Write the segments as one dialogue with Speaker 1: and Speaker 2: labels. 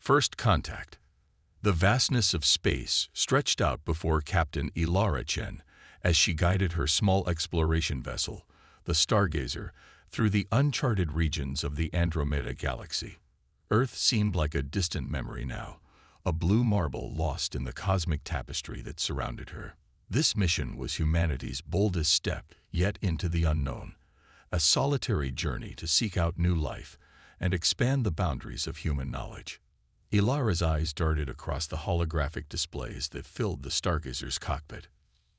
Speaker 1: First contact. The vastness of space stretched out before Captain Ilara Chen as she guided her small exploration vessel, the Stargazer, through the uncharted regions of the Andromeda Galaxy. Earth seemed like a distant memory now, a blue marble lost in the cosmic tapestry that surrounded her. This mission was humanity's boldest step yet into the unknown, a solitary journey to seek out new life and expand the boundaries of human knowledge. Ilara's eyes darted across the holographic displays that filled the Stargazer's cockpit.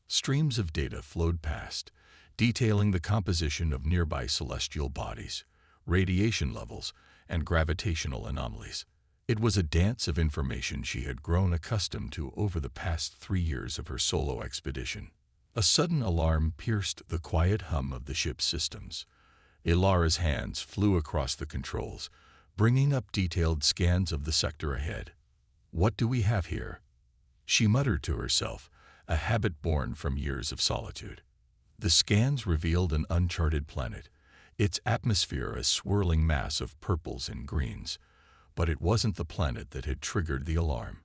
Speaker 1: Streams of data flowed past, detailing the composition of nearby celestial bodies, radiation levels, and gravitational anomalies. It was a dance of information she had grown accustomed to over the past 3 years of her solo expedition. A sudden alarm pierced the quiet hum of the ship's systems. Ilara's hands flew across the controls, bringing up detailed scans of the sector ahead. "What do we have here?" she muttered to herself, a habit born from years of solitude. The scans revealed an uncharted planet, its atmosphere a swirling mass of purples and greens. But it wasn't the planet that had triggered the alarm.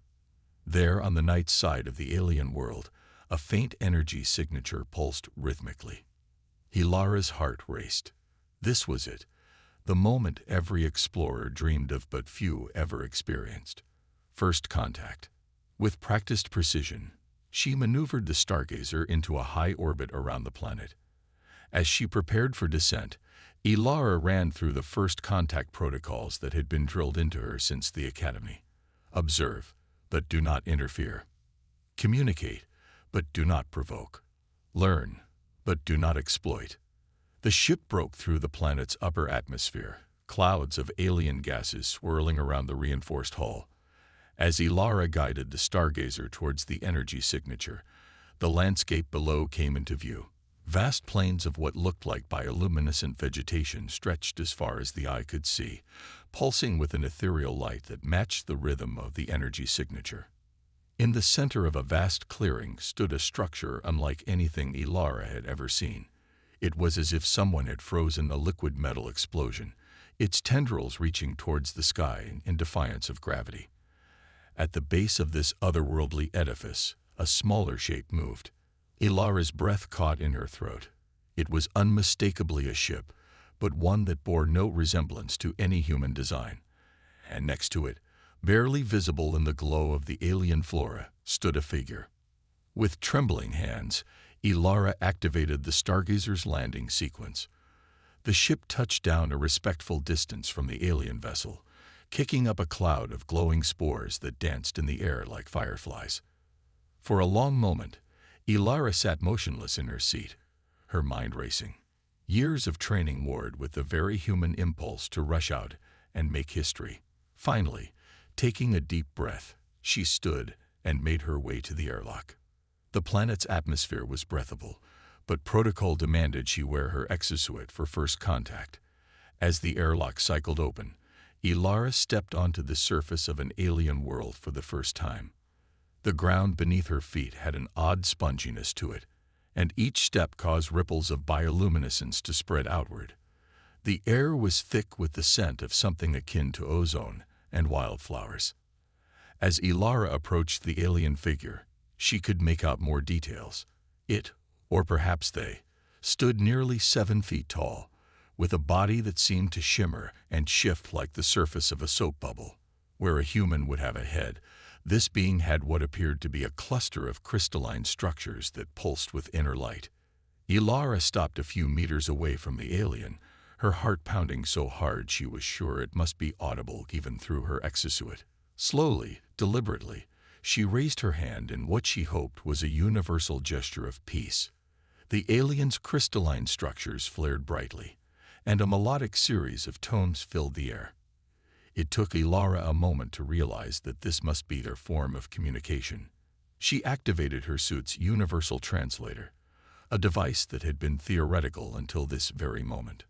Speaker 1: There, on the night side of the alien world, a faint energy signature pulsed rhythmically. Ilara's heart raced. This was it, the moment every explorer dreamed of but few ever experienced. First contact. With practiced precision, she maneuvered the Stargazer into a high orbit around the planet. As she prepared for descent, Ilara ran through the first contact protocols that had been drilled into her since the academy. Observe, but do not interfere. Communicate, but do not provoke. Learn, but do not exploit. The ship broke through the planet's upper atmosphere, clouds of alien gases swirling around the reinforced hull. As Ilara guided the Stargazer towards the energy signature, the landscape below came into view. Vast plains of what looked like bioluminescent vegetation stretched as far as the eye could see, pulsing with an ethereal light that matched the rhythm of the energy signature. In the center of a vast clearing stood a structure unlike anything Ilara had ever seen. It was as if someone had frozen a liquid metal explosion, its tendrils reaching towards the sky in defiance of gravity. At the base of this otherworldly edifice, a smaller shape moved. Ilara's breath caught in her throat. It was unmistakably a ship, but one that bore no resemblance to any human design. And next to it, barely visible in the glow of the alien flora, stood a figure. With trembling hands, Ilara activated the Stargazer's landing sequence. The ship touched down a respectful distance from the alien vessel, kicking up a cloud of glowing spores that danced in the air like fireflies. For a long moment, Ilara sat motionless in her seat, her mind racing. Years of training warred with the very human impulse to rush out and make history. Finally, taking a deep breath, she stood and made her way to the airlock. The planet's atmosphere was breathable, but protocol demanded she wear her exosuit for first contact. As the airlock cycled open, Ilara stepped onto the surface of an alien world for the first time. The ground beneath her feet had an odd sponginess to it, and each step caused ripples of bioluminescence to spread outward. The air was thick with the scent of something akin to ozone and wildflowers. As Ilara approached the alien figure, she could make out more details. It, or perhaps they, stood nearly 7 feet tall, with a body that seemed to shimmer and shift like the surface of a soap bubble. Where a human would have a head, this being had what appeared to be a cluster of crystalline structures that pulsed with inner light. Ilara stopped a few meters away from the alien, her heart pounding so hard she was sure it must be audible even through her exosuit. Slowly, deliberately, she raised her hand in what she hoped was a universal gesture of peace. The alien's crystalline structures flared brightly, and a melodic series of tones filled the air. It took Ilara a moment to realize that this must be their form of communication. She activated her suit's universal translator, a device that had been theoretical until this very moment.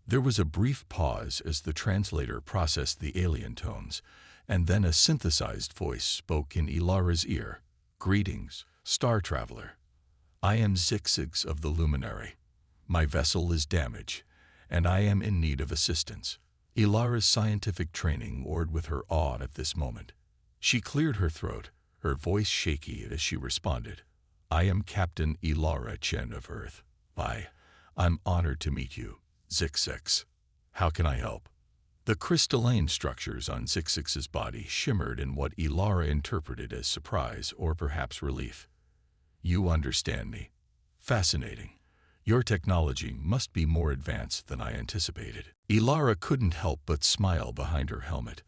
Speaker 1: There was a brief pause as the translator processed the alien tones, and then a synthesized voice spoke in Ilara's ear. "Greetings, Star Traveler. I am Zigzags of the Luminary. My vessel is damaged, and I am in need of assistance." Ilara's scientific training warred with her awe at this moment. She cleared her throat, her voice shaky as she responded. I am Captain Ilara Chen of Earth. I'm honored to meet you, Zixix. How can I help? The crystalline structures on Zixix's body shimmered in what Ilara interpreted as surprise or perhaps relief. You understand me. Fascinating. Your technology must be more advanced than I anticipated. Ilara couldn't help but smile behind her helmet.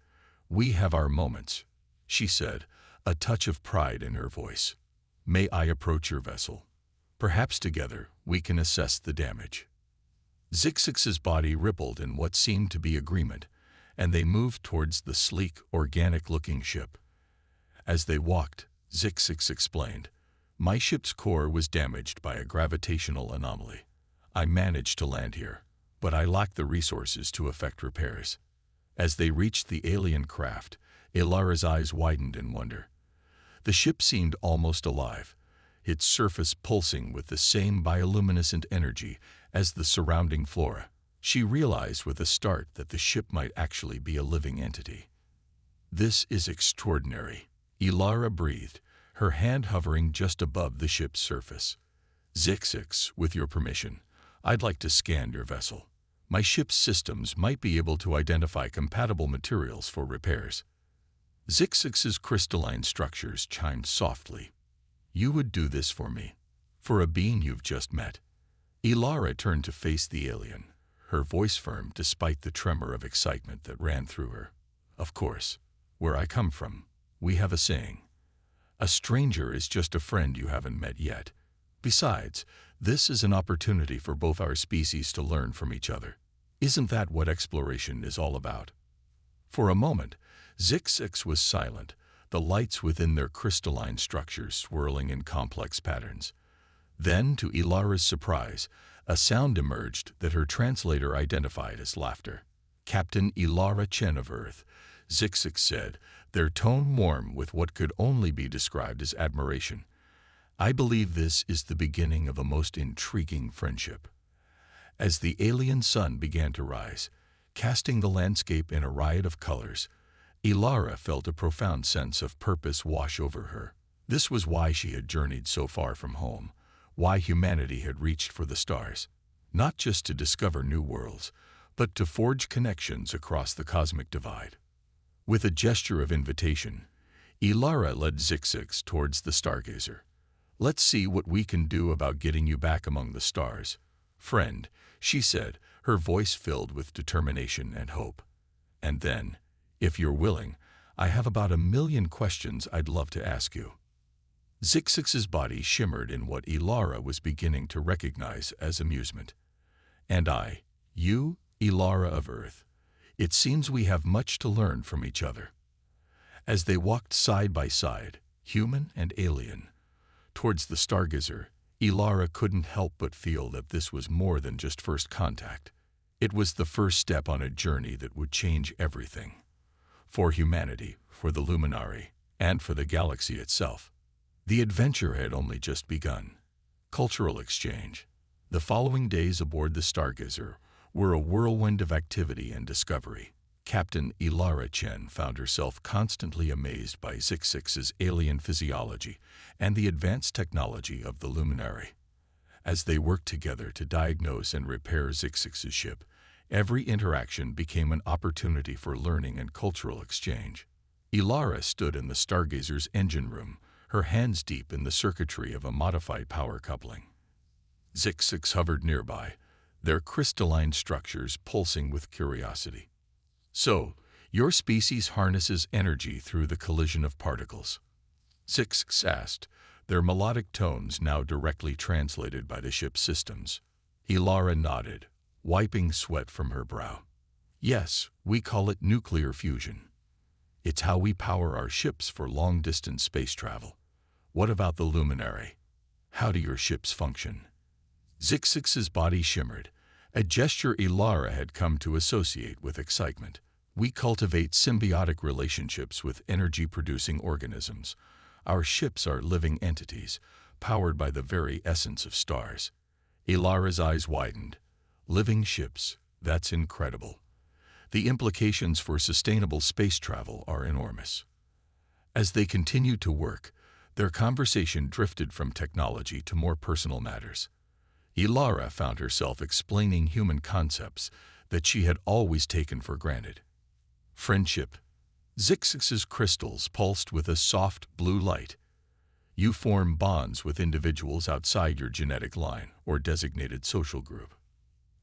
Speaker 1: We have our moments, she said, a touch of pride in her voice. May I approach your vessel? Perhaps together we can assess the damage. Zixix's body rippled in what seemed to be agreement, and they moved towards the sleek, organic-looking ship. As they walked, Zixix explained, my ship's core was damaged by a gravitational anomaly. I managed to land here, but I lacked the resources to effect repairs. As they reached the alien craft, Ilara's eyes widened in wonder. The ship seemed almost alive, its surface pulsing with the same bioluminescent energy as the surrounding flora. She realized with a start that the ship might actually be a living entity. This is extraordinary, Ilara breathed, her hand hovering just above the ship's surface. Zixix, with your permission, I'd like to scan your vessel. My ship's systems might be able to identify compatible materials for repairs. Zixix's crystalline structures chimed softly. You would do this for me, for a being you've just met. Ilara turned to face the alien, her voice firm despite the tremor of excitement that ran through her. Of course, where I come from, we have a saying. A stranger is just a friend you haven't met yet. Besides, this is an opportunity for both our species to learn from each other. Isn't that what exploration is all about? For a moment, Zixix was silent, the lights within their crystalline structures swirling in complex patterns. Then, to Ilara's surprise, a sound emerged that her translator identified as laughter. Captain Ilara Chen of Earth, Zixix said, their tone warm with what could only be described as admiration. I believe this is the beginning of a most intriguing friendship. As the alien sun began to rise, casting the landscape in a riot of colors, Ilara felt a profound sense of purpose wash over her. This was why she had journeyed so far from home, why humanity had reached for the stars, not just to discover new worlds, but to forge connections across the cosmic divide. With a gesture of invitation, Ilara led Zixix towards the stargazer. Let's see what we can do about getting you back among the stars. Friend, she said, her voice filled with determination and hope. And then, if you're willing, I have about 1,000,000 questions I'd love to ask you. Zixix's body shimmered in what Ilara was beginning to recognize as amusement. And you, Ilara of Earth, it seems we have much to learn from each other. As they walked side by side, human and alien, towards the stargazer, Ilara couldn't help but feel that this was more than just first contact. It was the first step on a journey that would change everything. For humanity, for the Luminary, and for the galaxy itself. The adventure had only just begun. Cultural exchange. The following days aboard the stargazer were a whirlwind of activity and discovery. Captain Ilara Chen found herself constantly amazed by Zixix's alien physiology and the advanced technology of the Luminary. As they worked together to diagnose and repair Zixix's ship, every interaction became an opportunity for learning and cultural exchange. Ilara stood in the stargazer's engine room, her hands deep in the circuitry of a modified power coupling. Zixix hovered nearby, their crystalline structures pulsing with curiosity. So, your species harnesses energy through the collision of particles? Zixix asked, their melodic tones now directly translated by the ship's systems. Ilara nodded, wiping sweat from her brow. Yes, we call it nuclear fusion. It's how we power our ships for long-distance space travel. What about the Luminary? How do your ships function? Zixix's body shimmered, a gesture Ilara had come to associate with excitement. We cultivate symbiotic relationships with energy-producing organisms. Our ships are living entities, powered by the very essence of stars. Ilara's eyes widened. Living ships, that's incredible. The implications for sustainable space travel are enormous. As they continued to work, their conversation drifted from technology to more personal matters. Ilara found herself explaining human concepts that she had always taken for granted. Friendship. Zixix's crystals pulsed with a soft blue light. You form bonds with individuals outside your genetic line or designated social group.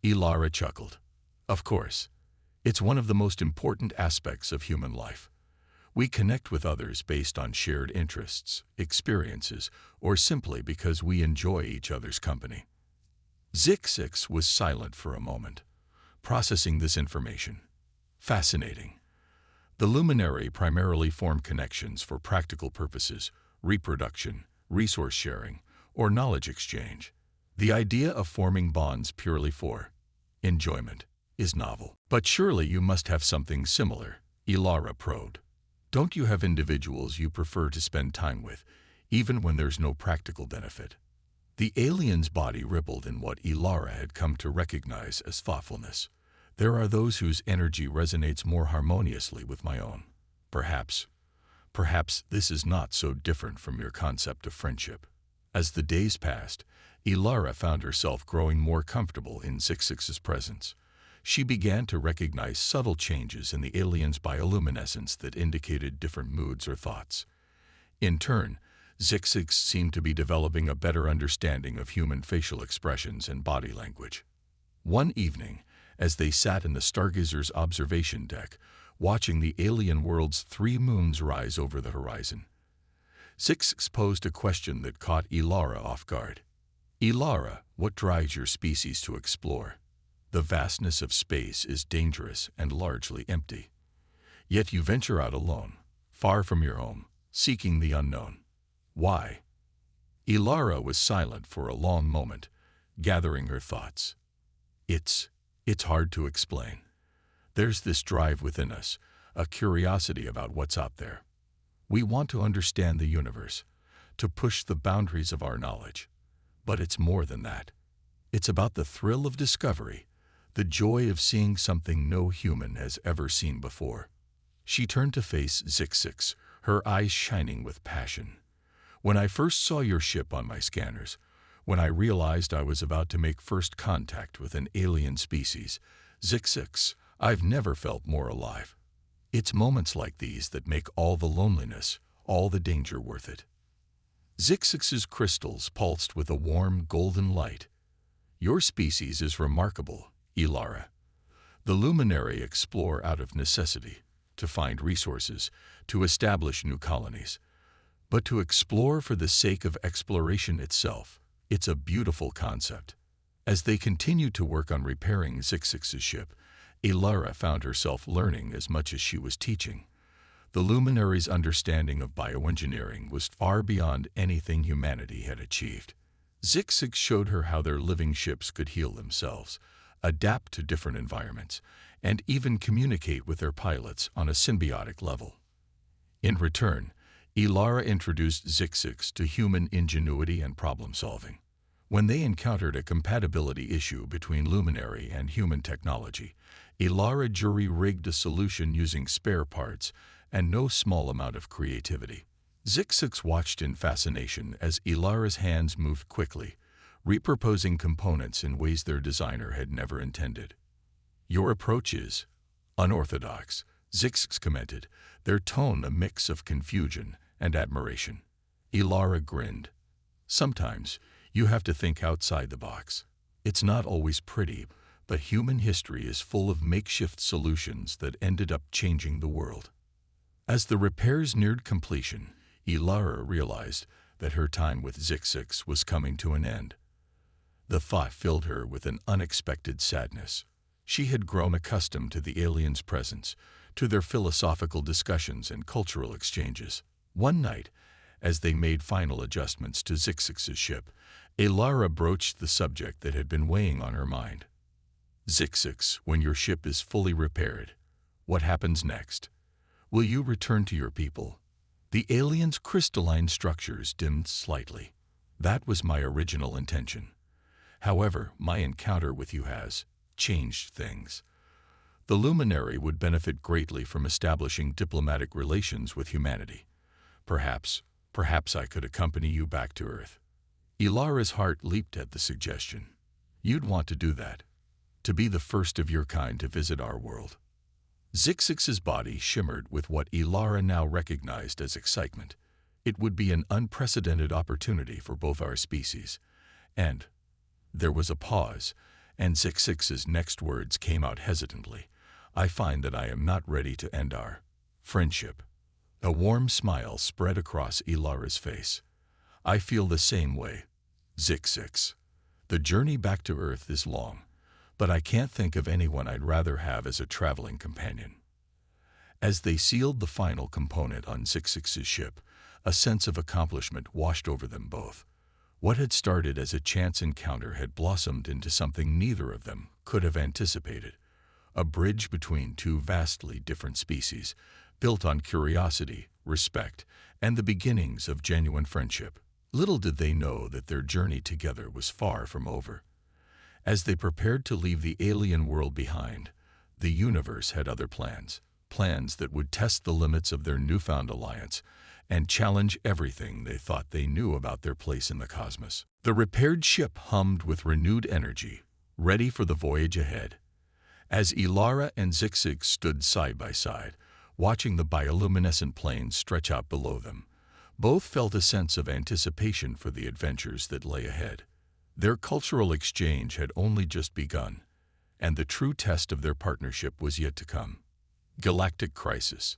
Speaker 1: Ilara chuckled. Of course. It's one of the most important aspects of human life. We connect with others based on shared interests, experiences, or simply because we enjoy each other's company. Zixix was silent for a moment, processing this information. Fascinating. The luminary primarily form connections for practical purposes, reproduction, resource sharing, or knowledge exchange. The idea of forming bonds purely for enjoyment is novel. But surely you must have something similar, Ilara probed. Don't you have individuals you prefer to spend time with, even when there's no practical benefit? The alien's body rippled in what Ilara had come to recognize as thoughtfulness. There are those whose energy resonates more harmoniously with my own. Perhaps this is not so different from your concept of friendship. As the days passed, Ilara found herself growing more comfortable in Zixix's presence. She began to recognize subtle changes in the alien's bioluminescence that indicated different moods or thoughts. In turn, Zixix seemed to be developing a better understanding of human facial expressions and body language. One evening, as they sat in the Stargazer's observation deck, watching the alien world's 3 moons rise over the horizon, Zixix posed a question that caught Ilara off guard. Ilara, what drives your species to explore? The vastness of space is dangerous and largely empty. Yet you venture out alone, far from your home, seeking the unknown. Why? Ilara was silent for a long moment, gathering her thoughts. It's hard to explain. There's this drive within us, a curiosity about what's out there. We want to understand the universe, to push the boundaries of our knowledge. But it's more than that. It's about the thrill of discovery, the joy of seeing something no human has ever seen before. She turned to face Zixix, her eyes shining with passion. When I first saw your ship on my scanners, when I realized I was about to make first contact with an alien species, Zixix, I've never felt more alive. It's moments like these that make all the loneliness, all the danger worth it. Zixix's crystals pulsed with a warm, golden light. Your species is remarkable, Ilara. The luminary explore out of necessity, to find resources, to establish new colonies. But to explore for the sake of exploration itself, it's a beautiful concept. As they continued to work on repairing Zixix's ship, Ilara found herself learning as much as she was teaching. The luminary's understanding of bioengineering was far beyond anything humanity had achieved. Zixix showed her how their living ships could heal themselves, adapt to different environments, and even communicate with their pilots on a symbiotic level. In return, Ilara introduced Zixix to human ingenuity and problem-solving. When they encountered a compatibility issue between luminary and human technology, Ilara jury-rigged a solution using spare parts and no small amount of creativity. Zixix watched in fascination as Ilara's hands moved quickly, repurposing components in ways their designer had never intended. Your approach is unorthodox, Zixix commented, their tone a mix of confusion and admiration. Ilara grinned. Sometimes, you have to think outside the box. It's not always pretty, but human history is full of makeshift solutions that ended up changing the world. As the repairs neared completion, Ilara realized that her time with Zixix was coming to an end. The thought filled her with an unexpected sadness. She had grown accustomed to the aliens' presence, to their philosophical discussions and cultural exchanges. One night, as they made final adjustments to Zixix's ship, Ilara broached the subject that had been weighing on her mind. Zixix, when your ship is fully repaired, what happens next? Will you return to your people? The aliens' crystalline structures dimmed slightly. That was my original intention. However, my encounter with you has changed things. The luminary would benefit greatly from establishing diplomatic relations with humanity. Perhaps I could accompany you back to Earth. Ilara's heart leaped at the suggestion. You'd want to do that. To be the first of your kind to visit our world. Zixix's body shimmered with what Ilara now recognized as excitement. It would be an unprecedented opportunity for both our species. And there was a pause, and Zixix's next words came out hesitantly. I find that I am not ready to end our friendship. A warm smile spread across Ilara's face. I feel the same way, Zixix. The journey back to Earth is long, but I can't think of anyone I'd rather have as a traveling companion. As they sealed the final component on Zixix's ship, a sense of accomplishment washed over them both. What had started as a chance encounter had blossomed into something neither of them could have anticipated. A bridge between two vastly different species, built on curiosity, respect, and the beginnings of genuine friendship. Little did they know that their journey together was far from over. As they prepared to leave the alien world behind, the universe had other plans that would test the limits of their newfound alliance and challenge everything they thought they knew about their place in the cosmos. The repaired ship hummed with renewed energy, ready for the voyage ahead. As Ilara and Zixix stood side by side, watching the bioluminescent plains stretch out below them, both felt a sense of anticipation for the adventures that lay ahead. Their cultural exchange had only just begun, and the true test of their partnership was yet to come. Galactic crisis.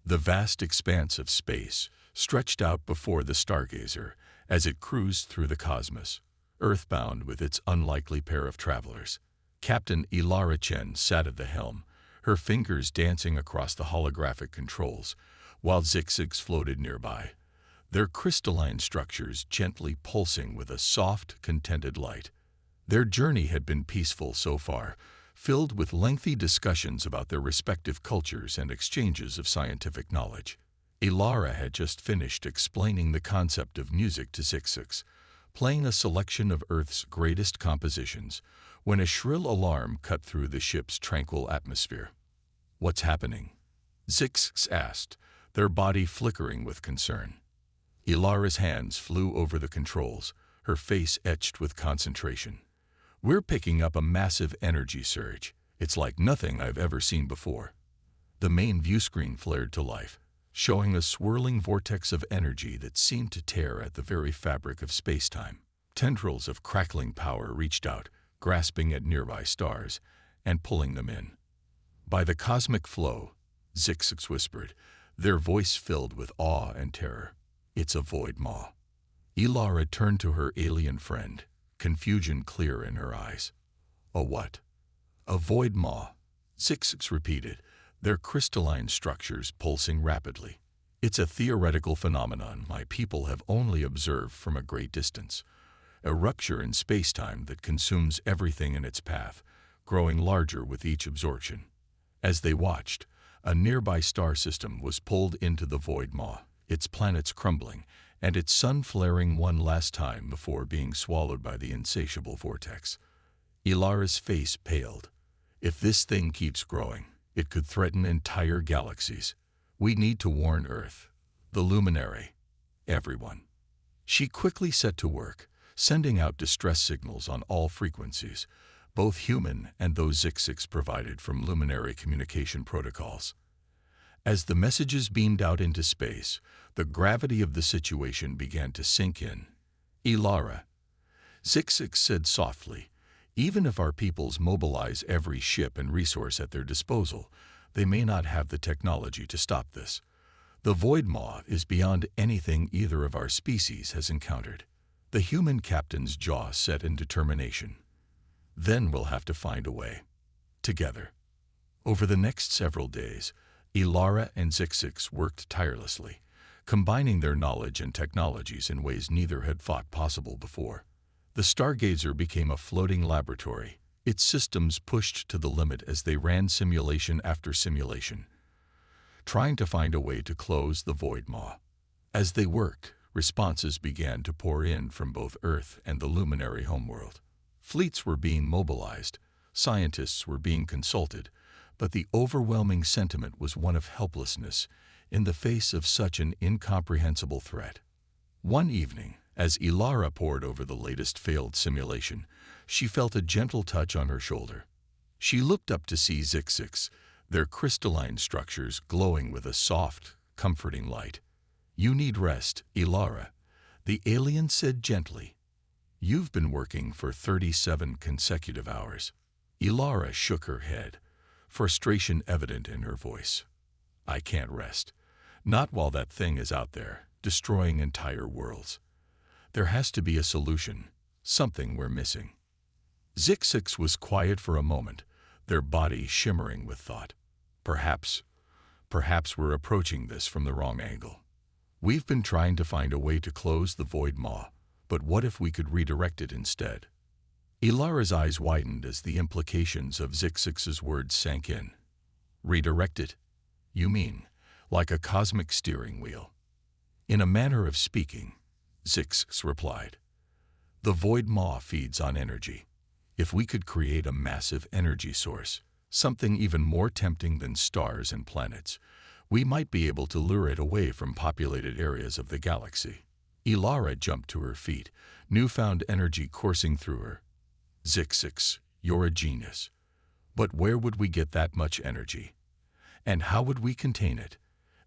Speaker 1: The vast expanse of space stretched out before the stargazer as it cruised through the cosmos, earthbound with its unlikely pair of travelers. Captain Ilara Chen sat at the helm, her fingers dancing across the holographic controls, while Zixix floated nearby, their crystalline structures gently pulsing with a soft, contented light. Their journey had been peaceful so far, filled with lengthy discussions about their respective cultures and exchanges of scientific knowledge. Ilara had just finished explaining the concept of music to Zixix, playing a selection of Earth's greatest compositions, when a shrill alarm cut through the ship's tranquil atmosphere. What's happening? Zixix asked, their body flickering with concern. Ilara's hands flew over the controls, her face etched with concentration. We're picking up a massive energy surge. It's like nothing I've ever seen before. The main viewscreen flared to life, showing a swirling vortex of energy that seemed to tear at the very fabric of space-time. Tendrils of crackling power reached out, grasping at nearby stars and pulling them in. By the cosmic flow, Zixix whispered, their voice filled with awe and terror. It's a void maw. Ilara turned to her alien friend, confusion clear in her eyes. A what? A void maw, Zixix repeated, their crystalline structures pulsing rapidly. It's a theoretical phenomenon my people have only observed from a great distance. A rupture in space-time that consumes everything in its path, growing larger with each absorption. As they watched, a nearby star system was pulled into the void maw, its planets crumbling, and its sun flaring one last time before being swallowed by the insatiable vortex. Ilara's face paled. If this thing keeps growing, it could threaten entire galaxies. We need to warn Earth, the luminary, everyone. She quickly set to work, sending out distress signals on all frequencies, both human and those Zixix provided from luminary communication protocols. As the messages beamed out into space, the gravity of the situation began to sink in. Ilara, Zixix said softly, even if our peoples mobilize every ship and resource at their disposal, they may not have the technology to stop this. The void maw is beyond anything either of our species has encountered. The human captain's jaw set in determination. Then we'll have to find a way. Together. Over the next several days, Ilara and Zixix worked tirelessly, combining their knowledge and technologies in ways neither had thought possible before. The Stargazer became a floating laboratory, its systems pushed to the limit as they ran simulation after simulation, trying to find a way to close the void maw. As they worked, responses began to pour in from both Earth and the luminary homeworld. Fleets were being mobilized, scientists were being consulted, but the overwhelming sentiment was one of helplessness in the face of such an incomprehensible threat. One evening, as Ilara pored over the latest failed simulation, she felt a gentle touch on her shoulder. She looked up to see Zixix, their crystalline structures glowing with a soft, comforting light. "You need rest, Ilara," the alien said gently. "You've been working for 37 consecutive hours." Ilara shook her head, frustration evident in her voice. "I can't rest. Not while that thing is out there, destroying entire worlds. There has to be a solution, something we're missing." Zixix was quiet for a moment, their body shimmering with thought. Perhaps we're approaching this from the wrong angle. We've been trying to find a way to close the void maw, but what if we could redirect it instead? Ilara's eyes widened as the implications of Zixix's words sank in. "Redirect it? You mean, like a cosmic steering wheel?" "In a manner of speaking," Zixix replied. "The void maw feeds on energy. If we could create a massive energy source, something even more tempting than stars and planets, we might be able to lure it away from populated areas of the galaxy." Ilara jumped to her feet, newfound energy coursing through her. "Zixix, you're a genius. But where would we get that much energy? And how would we contain it?"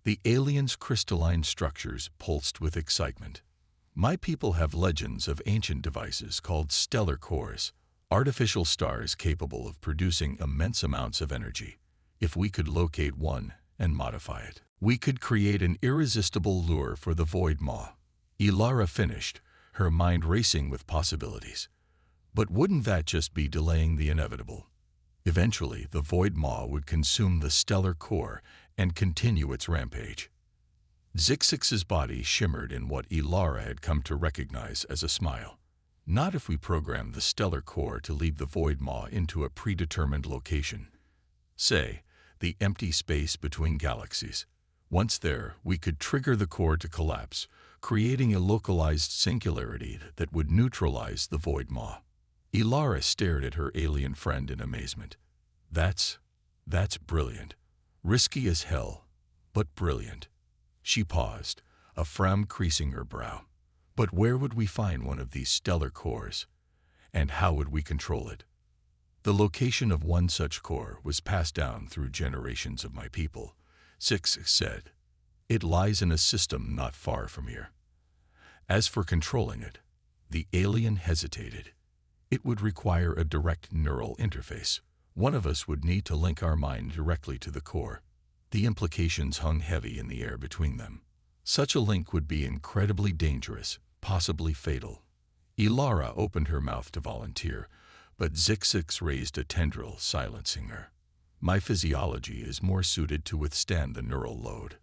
Speaker 1: The alien's crystalline structures pulsed with excitement. "My people have legends of ancient devices called stellar cores, artificial stars capable of producing immense amounts of energy. If we could locate one and modify it, we could create an irresistible lure for the void maw." Ilara finished, her mind racing with possibilities. But wouldn't that just be delaying the inevitable? Eventually, the void maw would consume the stellar core and continue its rampage. Zixix's body shimmered in what Ilara had come to recognize as a smile. "Not if we programmed the stellar core to lead the void maw into a predetermined location. Say, the empty space between galaxies. Once there, we could trigger the core to collapse, creating a localized singularity that would neutralize the void maw." Ilara stared at her alien friend in amazement. That's brilliant. Risky as hell, but brilliant." She paused, a frown creasing her brow. "But where would we find one of these stellar cores? And how would we control it?" "The location of one such core was passed down through generations of my people," Zixix said. "It lies in a system not far from here. As for controlling it," the alien hesitated. "It would require a direct neural interface. One of us would need to link our mind directly to the core." The implications hung heavy in the air between them. Such a link would be incredibly dangerous, possibly fatal. Ilara opened her mouth to volunteer, but Zixix raised a tendril, silencing her. "My physiology is more suited to withstand the neural load,"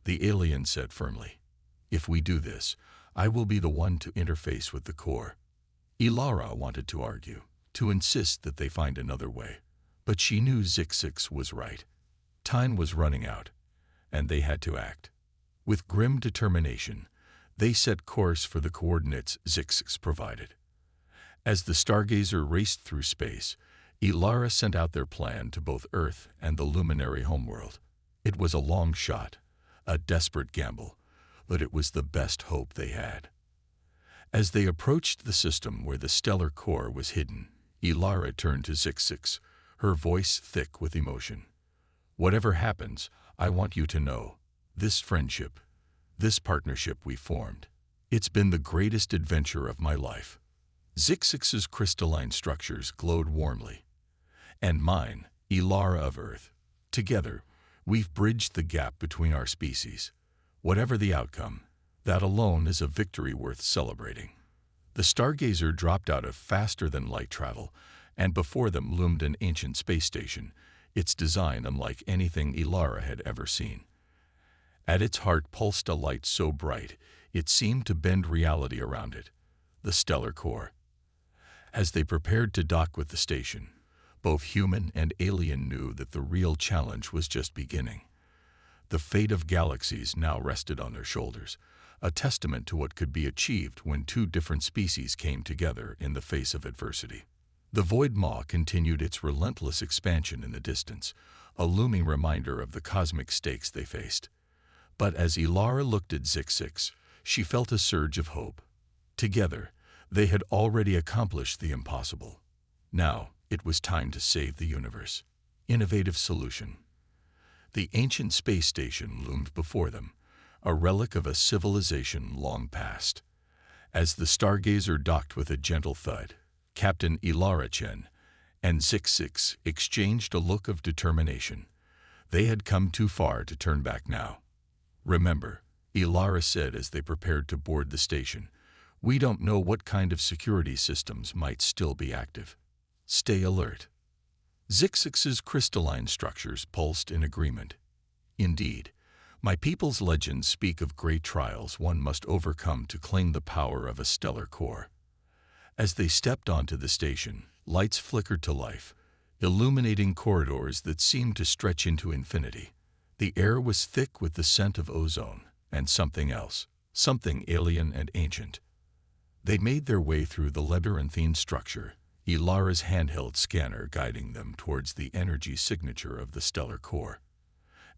Speaker 1: the alien said firmly. "If we do this, I will be the one to interface with the core." Ilara wanted to argue, to insist that they find another way, but she knew Zixix was right. Time was running out, and they had to act. With grim determination, they set course for the coordinates Zixix provided. As the stargazer raced through space, Ilara sent out their plan to both Earth and the luminary homeworld. It was a long shot, a desperate gamble, but it was the best hope they had. As they approached the system where the stellar core was hidden, Ilara turned to Zixix, her voice thick with emotion. "Whatever happens, I want you to know, this friendship, this partnership we formed, it's been the greatest adventure of my life." Zixix's crystalline structures glowed warmly. "And mine, Ilara of Earth. Together, we've bridged the gap between our species. Whatever the outcome, that alone is a victory worth celebrating." The stargazer dropped out of faster-than-light travel, and before them loomed an ancient space station, its design unlike anything Ilara had ever seen. At its heart pulsed a light so bright it seemed to bend reality around it, the stellar core. As they prepared to dock with the station, both human and alien knew that the real challenge was just beginning. The fate of galaxies now rested on their shoulders, a testament to what could be achieved when two different species came together in the face of adversity. The void maw continued its relentless expansion in the distance, a looming reminder of the cosmic stakes they faced. But as Ilara looked at Zix, she felt a surge of hope. Together, they had already accomplished the impossible. Now, it was time to save the universe. Innovative solution. The ancient space station loomed before them, a relic of a civilization long past. As the stargazer docked with a gentle thud, Captain Ilara and Zix exchanged a look of determination. They had come too far to turn back now. "Remember," Ilara said as they prepared to board the station, "we don't know what kind of security systems might still be active. Stay alert." Zix's crystalline structures pulsed in agreement. "Indeed, my people's legends speak of great trials one must overcome to claim the power of a stellar core." As they stepped onto the station, lights flickered to life, illuminating corridors that seemed to stretch into infinity. The air was thick with the scent of ozone and something else, something alien and ancient. They made their way through the labyrinthine structure, Ilara's handheld scanner guiding them towards the energy signature of the stellar core.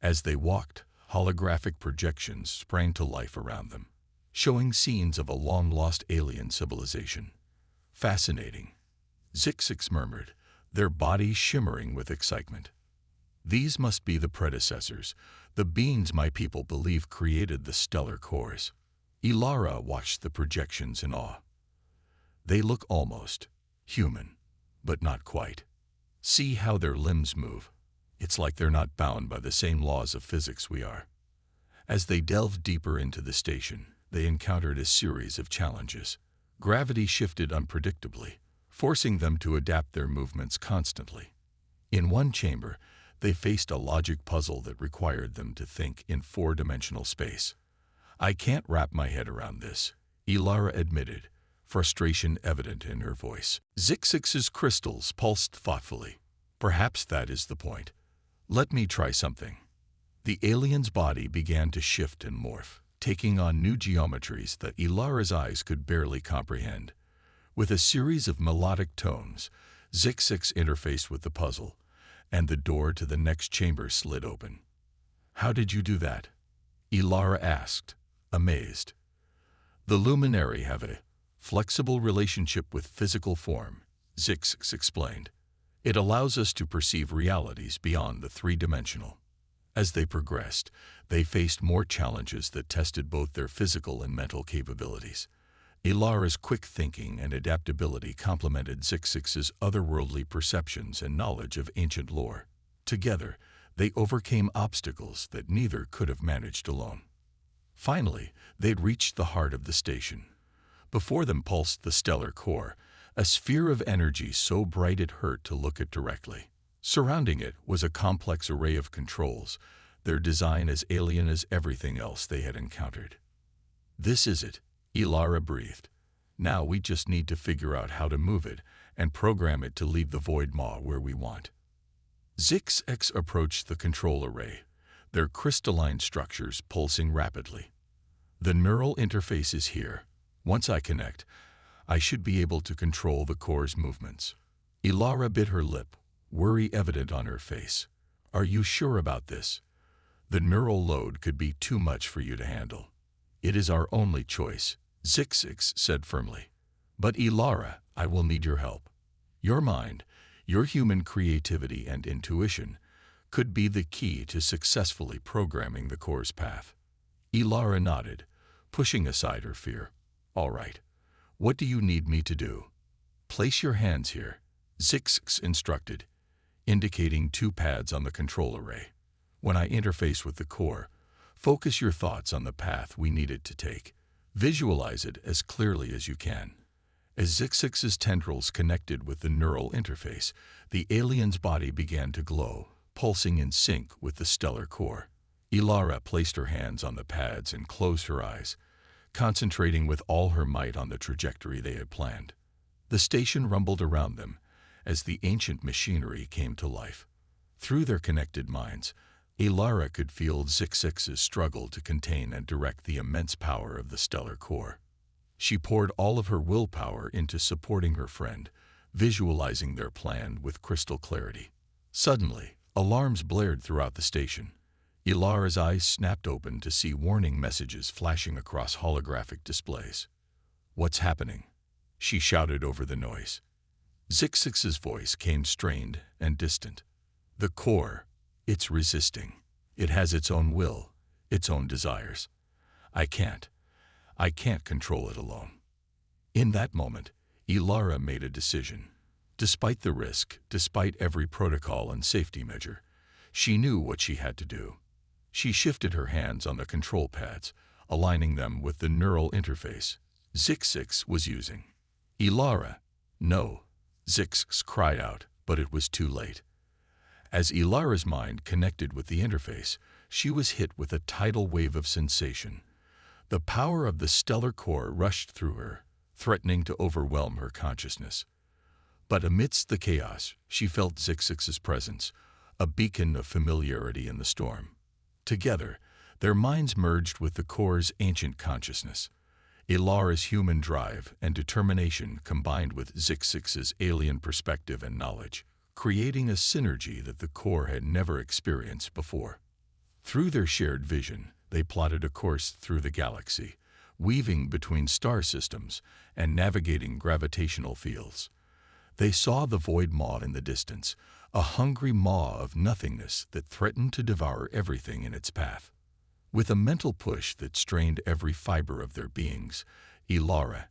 Speaker 1: As they walked, holographic projections sprang to life around them, showing scenes of a long-lost alien civilization. "Fascinating," Zix murmured, their bodies shimmering with excitement. "These must be the predecessors, the beings my people believe created the stellar cores." Ilara watched the projections in awe. "They look almost human, but not quite. See how their limbs move. It's like they're not bound by the same laws of physics we are." As they delved deeper into the station, they encountered a series of challenges. Gravity shifted unpredictably, forcing them to adapt their movements constantly. In one chamber, they faced a logic puzzle that required them to think in four-dimensional space. "I can't wrap my head around this," Ilara admitted, frustration evident in her voice. Zix's crystals pulsed thoughtfully. "Perhaps that is the point. Let me try something." The alien's body began to shift and morph, taking on new geometries that Ilara's eyes could barely comprehend. With a series of melodic tones, Zix interfaced with the puzzle, and the door to the next chamber slid open. "How did you do that?" Ilara asked, amazed. "The luminary have a flexible relationship with physical form," Zix explained. "It allows us to perceive realities beyond the three-dimensional." As they progressed, they faced more challenges that tested both their physical and mental capabilities. Ilara's quick thinking and adaptability complemented Zix's otherworldly perceptions and knowledge of ancient lore. Together, they overcame obstacles that neither could have managed alone. Finally, they'd reached the heart of the station. Before them pulsed the stellar core, a sphere of energy so bright it hurt to look at directly. Surrounding it was a complex array of controls, their design as alien as everything else they had encountered. "This is it," Ilara breathed. "Now we just need to figure out how to move it and program it to leave the void maw where we want." Zix approached the control array, their crystalline structures pulsing rapidly. "The neural interface is here. Once I connect, I should be able to control the core's movements." Ilara bit her lip, worry evident on her face. "Are you sure about this? The neural load could be too much for you to handle." "It is our only choice," Zix said firmly. "But Ilara, I will need your help. Your mind, your human creativity and intuition, could be the key to successfully programming the core's path." Ilara nodded, pushing aside her fear. "All right. What do you need me to do?" "Place your hands here," Zix instructed, indicating two pads on the control array. "When I interface with the core, focus your thoughts on the path we need it to take. Visualize it as clearly as you can." As Zix's tendrils connected with the neural interface, the alien's body began to glow, pulsing in sync with the stellar core. Ilara placed her hands on the pads and closed her eyes, concentrating with all her might on the trajectory they had planned. The station rumbled around them as the ancient machinery came to life. Through their connected minds, Ilara could feel Zix's struggle to contain and direct the immense power of the stellar core. She poured all of her willpower into supporting her friend, visualizing their plan with crystal clarity. Suddenly, Alarms blared throughout the station. Ilara's eyes snapped open to see warning messages flashing across holographic displays. "What's happening?" she shouted over the noise. Zixix's voice came strained and distant. "The core, it's resisting. It has its own will, its own desires. I can't control it alone." In that moment, Ilara made a decision. Despite the risk, despite every protocol and safety measure, she knew what she had to do. She shifted her hands on the control pads, aligning them with the neural interface Zixix was using. "Ilara!" "No!" Zixix cried out, but it was too late. As Ilara's mind connected with the interface, she was hit with a tidal wave of sensation. The power of the stellar core rushed through her, threatening to overwhelm her consciousness. But amidst the chaos, she felt Zixix's presence, a beacon of familiarity in the storm. Together, their minds merged with the core's ancient consciousness. Ilara's human drive and determination combined with Zixix's alien perspective and knowledge, creating a synergy that the core had never experienced before. Through their shared vision, they plotted a course through the galaxy, weaving between star systems and navigating gravitational fields. They saw the void maw in the distance, a hungry maw of nothingness that threatened to devour everything in its path. With a mental push that strained every fiber of their beings, Ilara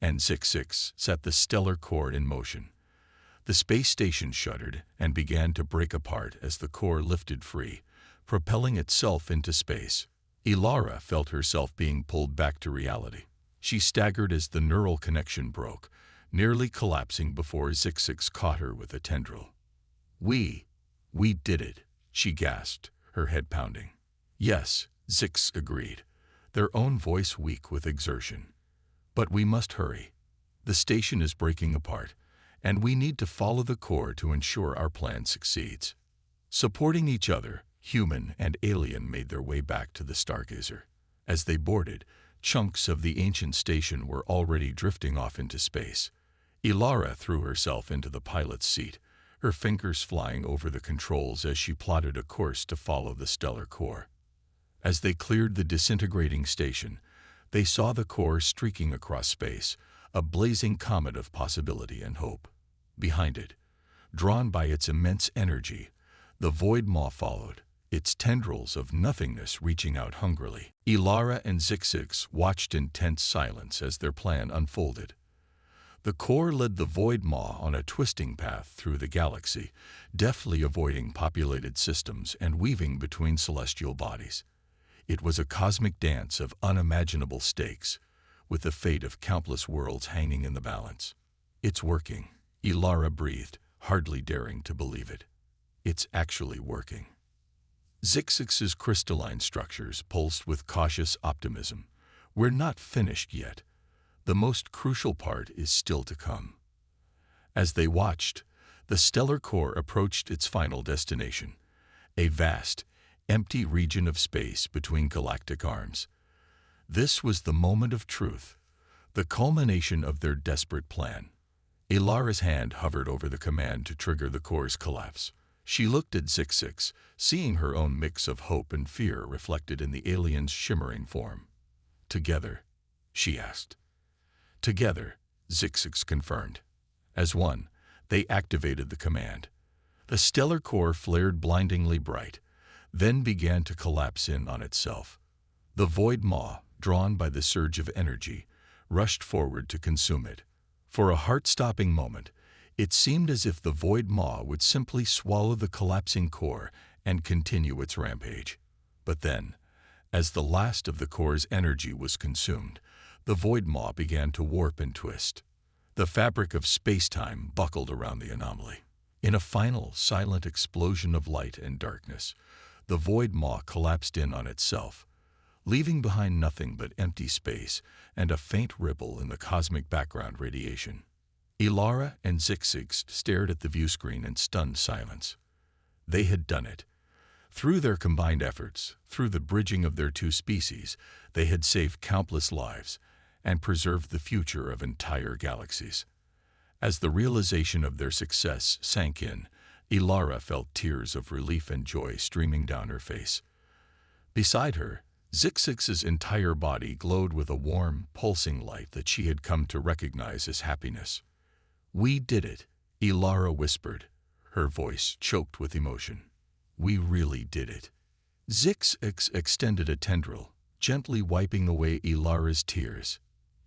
Speaker 1: and Zixix set the stellar core in motion. The space station shuddered and began to break apart as the core lifted free, propelling itself into space. Ilara felt herself being pulled back to reality. She staggered as the neural connection broke, nearly collapsing before Zixix caught her with a tendril. We did it," she gasped, her head pounding. "Yes," Zix agreed, their own voice weak with exertion. "But we must hurry. The station is breaking apart, and we need to follow the core to ensure our plan succeeds." Supporting each other, human and alien made their way back to the Stargazer. As they boarded, chunks of the ancient station were already drifting off into space. Ilara threw herself into the pilot's seat, her fingers flying over the controls as she plotted a course to follow the stellar core. As they cleared the disintegrating station, they saw the core streaking across space, a blazing comet of possibility and hope. Behind it, drawn by its immense energy, the void maw followed, its tendrils of nothingness reaching out hungrily. Ilara and Zixix watched in tense silence as their plan unfolded. The core led the void maw on a twisting path through the galaxy, deftly avoiding populated systems and weaving between celestial bodies. It was a cosmic dance of unimaginable stakes, with the fate of countless worlds hanging in the balance. "It's working," Ilara breathed, hardly daring to believe it. "It's actually working." Zixix's crystalline structures pulsed with cautious optimism. "We're not finished yet. The most crucial part is still to come." As they watched, the stellar core approached its final destination, a vast, empty region of space between galactic arms. This was the moment of truth, the culmination of their desperate plan. Ilara's hand hovered over the command to trigger the core's collapse. She looked at Zixix, seeing her own mix of hope and fear reflected in the alien's shimmering form. "Together?" she asked. "Together," Zixix confirmed. As one, they activated the command. The stellar core flared blindingly bright, then began to collapse in on itself. The void maw, drawn by the surge of energy, rushed forward to consume it. For a heart-stopping moment, it seemed as if the void maw would simply swallow the collapsing core and continue its rampage. But then, as the last of the core's energy was consumed, the void maw began to warp and twist. The fabric of space-time buckled around the anomaly. In a final, silent explosion of light and darkness, the void maw collapsed in on itself, leaving behind nothing but empty space and a faint ripple in the cosmic background radiation. Ilara and Zixix stared at the viewscreen in stunned silence. They had done it. Through their combined efforts, through the bridging of their two species, they had saved countless lives and preserved the future of entire galaxies. As the realization of their success sank in, Ilara felt tears of relief and joy streaming down her face. Beside her, Zixix's entire body glowed with a warm, pulsing light that she had come to recognize as happiness. "We did it," Ilara whispered, her voice choked with emotion. "We really did it." Zixix extended a tendril, gently wiping away Ilara's tears.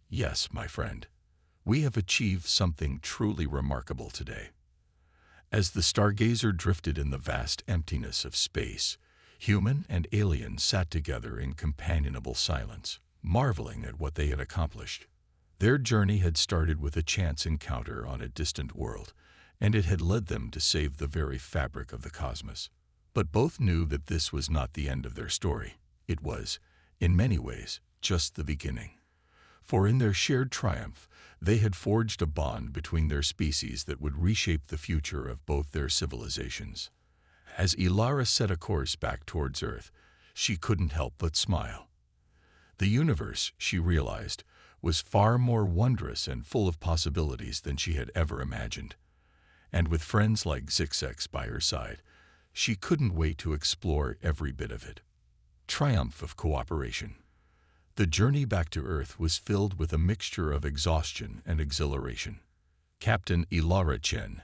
Speaker 1: "Yes, my friend. We have achieved something truly remarkable today." As the stargazer drifted in the vast emptiness of space, human and alien sat together in companionable silence, marveling at what they had accomplished. Their journey had started with a chance encounter on a distant world, and it had led them to save the very fabric of the cosmos. But both knew that this was not the end of their story. It was, in many ways, just the beginning. For in their shared triumph, they had forged a bond between their species that would reshape the future of both their civilizations. As Ilara set a course back towards Earth, she couldn't help but smile. The universe, she realized, was far more wondrous and full of possibilities than she had ever imagined. And with friends like Zixix by her side, she couldn't wait to explore every bit of it. Triumph of cooperation. The journey back to Earth was filled with a mixture of exhaustion and exhilaration. Captain Ilara Chen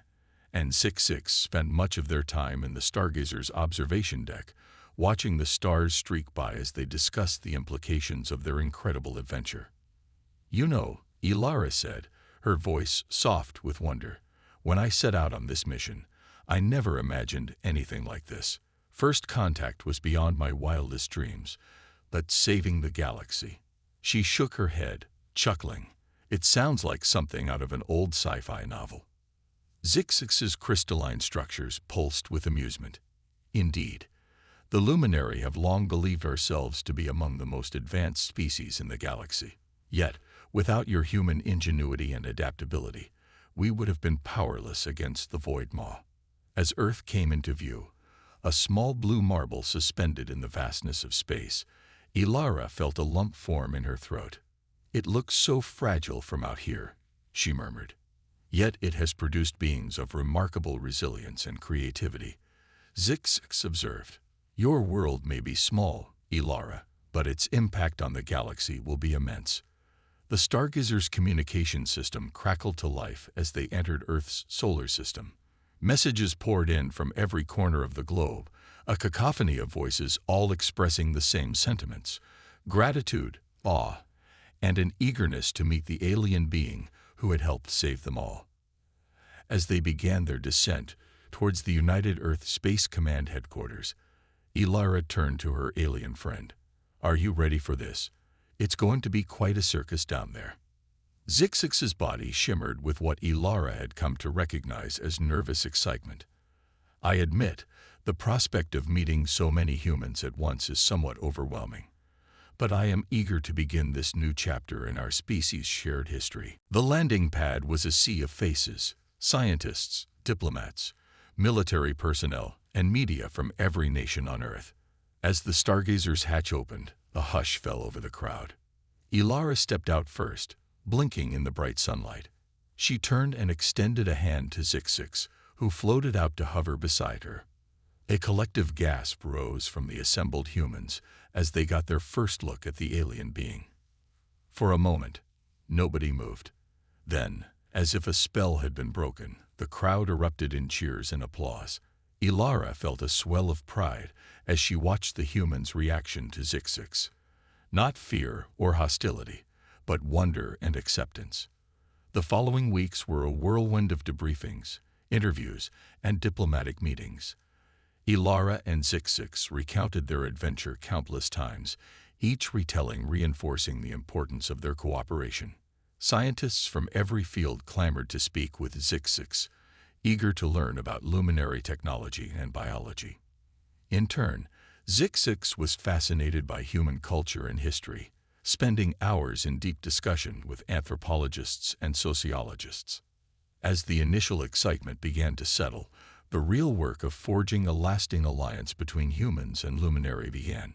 Speaker 1: and Zixix spent much of their time in the Stargazer's observation deck, watching the stars streak by as they discussed the implications of their incredible adventure. "You know," Ilara said, her voice soft with wonder, "when I set out on this mission, I never imagined anything like this. First contact was beyond my wildest dreams, but saving the galaxy." She shook her head, chuckling. "It sounds like something out of an old sci-fi novel." Zixix's crystalline structures pulsed with amusement. "Indeed, the luminary have long believed ourselves to be among the most advanced species in the galaxy. Yet, without your human ingenuity and adaptability, we would have been powerless against the Void Maw." As Earth came into view, a small blue marble suspended in the vastness of space, Ilara felt a lump form in her throat. "It looks so fragile from out here," she murmured. "Yet it has produced beings of remarkable resilience and creativity," Zixix observed. "Your world may be small, Ilara, but its impact on the galaxy will be immense." The Stargazer's communication system crackled to life as they entered Earth's solar system. Messages poured in from every corner of the globe, a cacophony of voices all expressing the same sentiments: gratitude, awe, and an eagerness to meet the alien being who had helped save them all. As they began their descent towards the United Earth Space Command headquarters, Ilara turned to her alien friend. "Are you ready for this? It's going to be quite a circus down there." Zixix's body shimmered with what Ilara had come to recognize as nervous excitement. "I admit, the prospect of meeting so many humans at once is somewhat overwhelming. But I am eager to begin this new chapter in our species' shared history." The landing pad was a sea of faces: scientists, diplomats, military personnel, and media from every nation on Earth. As the Stargazer's hatch opened, a hush fell over the crowd. Ilara stepped out first, blinking in the bright sunlight. She turned and extended a hand to Zixix, who floated out to hover beside her. A collective gasp rose from the assembled humans as they got their first look at the alien being. For a moment, nobody moved. Then, as if a spell had been broken, the crowd erupted in cheers and applause. Ilara felt a swell of pride as she watched the humans' reaction to Zixix. Not fear or hostility, but wonder and acceptance. The following weeks were a whirlwind of debriefings, interviews, and diplomatic meetings. Ilara and Zixix recounted their adventure countless times, each retelling reinforcing the importance of their cooperation. Scientists from every field clamored to speak with Zixix, eager to learn about luminary technology and biology. In turn, Zixix was fascinated by human culture and history, spending hours in deep discussion with anthropologists and sociologists. As the initial excitement began to settle, the real work of forging a lasting alliance between humans and luminary began.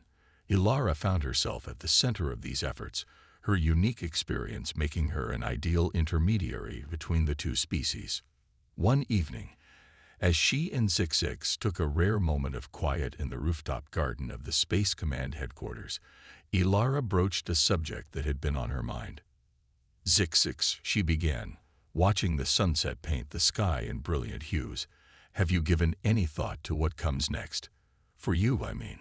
Speaker 1: Ilara found herself at the center of these efforts, her unique experience making her an ideal intermediary between the two species. One evening, As she and Zix took a rare moment of quiet in the rooftop garden of the Space Command headquarters, Ilara broached a subject that had been on her mind. Zix, she began, watching the sunset paint the sky in brilliant hues, have you given any thought to what comes next? For you, I mean.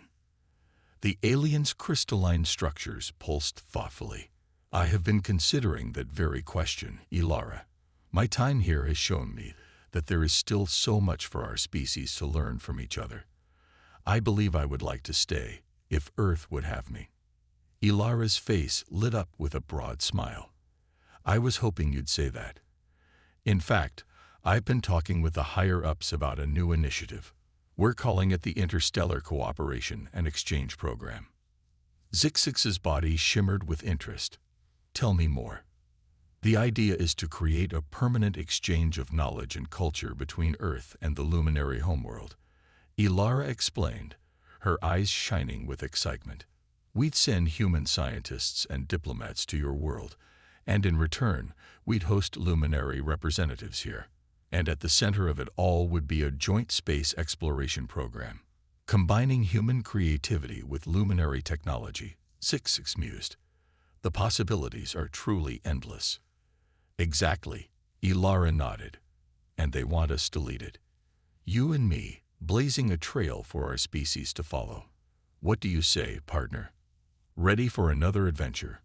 Speaker 1: The alien's crystalline structures pulsed thoughtfully. I have been considering that very question, Ilara. My time here has shown me that there is still so much for our species to learn from each other. I believe I would like to stay, if Earth would have me. Ilara's face lit up with a broad smile. I was hoping you'd say that. In fact, I've been talking with the higher-ups about a new initiative. We're calling it the Interstellar Cooperation and Exchange Program. Zix's body shimmered with interest. Tell me more. The idea is to create a permanent exchange of knowledge and culture between Earth and the luminary homeworld. Ilara explained, her eyes shining with excitement. We'd send human scientists and diplomats to your world, and in return, we'd host luminary representatives here. And at the center of it all would be a joint space exploration program, combining human creativity with luminary technology, Zix mused. The possibilities are truly endless. Exactly, Ilara nodded. And they want us to lead it. You and me, blazing a trail for our species to follow. What do you say, partner? Ready for another adventure?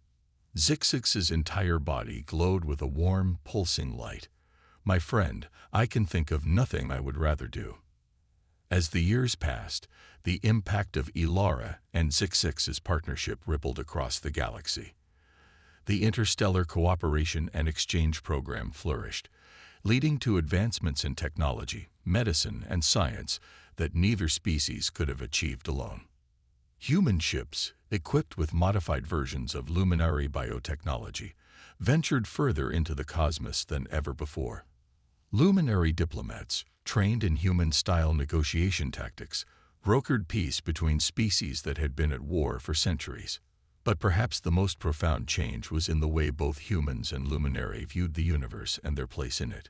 Speaker 1: Zix's entire body glowed with a warm, pulsing light. My friend, I can think of nothing I would rather do. As the years passed, the impact of Ilara and Zix's partnership rippled across the galaxy. The Interstellar Cooperation and Exchange Program flourished, leading to advancements in technology, medicine, and science that neither species could have achieved alone. Human ships, equipped with modified versions of luminary biotechnology, ventured further into the cosmos than ever before. Luminary diplomats, trained in human-style negotiation tactics, brokered peace between species that had been at war for centuries. But perhaps the most profound change was in the way both humans and luminary viewed the universe and their place in it.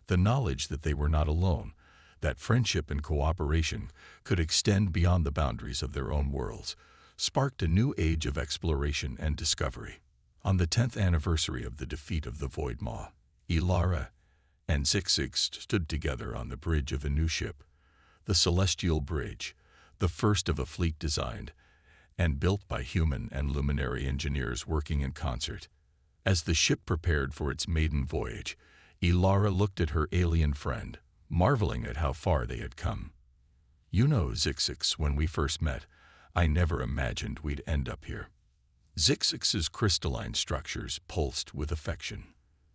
Speaker 1: The knowledge that they were not alone, that friendship and cooperation could extend beyond the boundaries of their own worlds, sparked a new age of exploration and discovery. On the 10th anniversary of the defeat of the Void Maw, Ilara and Zix stood together on the bridge of a new ship, the Celestial Bridge, the first of a fleet designed and built by human and luminary engineers working in concert. As the ship prepared for its maiden voyage, Ilara looked at her alien friend, marveling at how far they had come. You know, Zix, when we first met, I never imagined we'd end up here. Zix's crystalline structures pulsed with affection.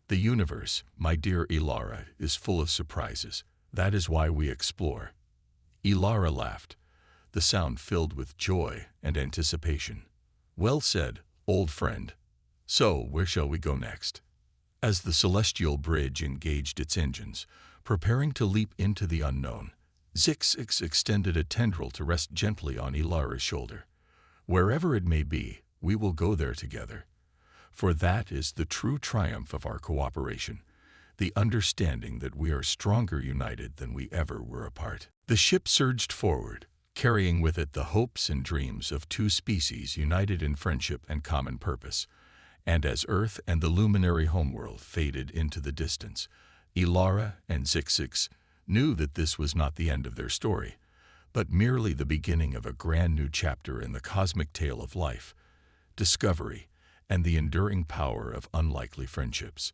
Speaker 1: The universe, my dear Ilara, is full of surprises. That is why we explore. Ilara laughed, the sound filled with joy and anticipation. Well said, old friend. So, where shall we go next? As the Celestial Bridge engaged its engines, preparing to leap into the unknown, Zix extended a tendril to rest gently on Ilara's shoulder. Wherever it may be, we will go there together. For that is the true triumph of our cooperation, the understanding that we are stronger united than we ever were apart. The ship surged forward, carrying with it the hopes and dreams of two species united in friendship and common purpose. And as Earth and the luminary homeworld faded into the distance, Ilara and Zix knew that this was not the end of their story, but merely the beginning of a grand new chapter in the cosmic tale of life, discovery, and the enduring power of unlikely friendships.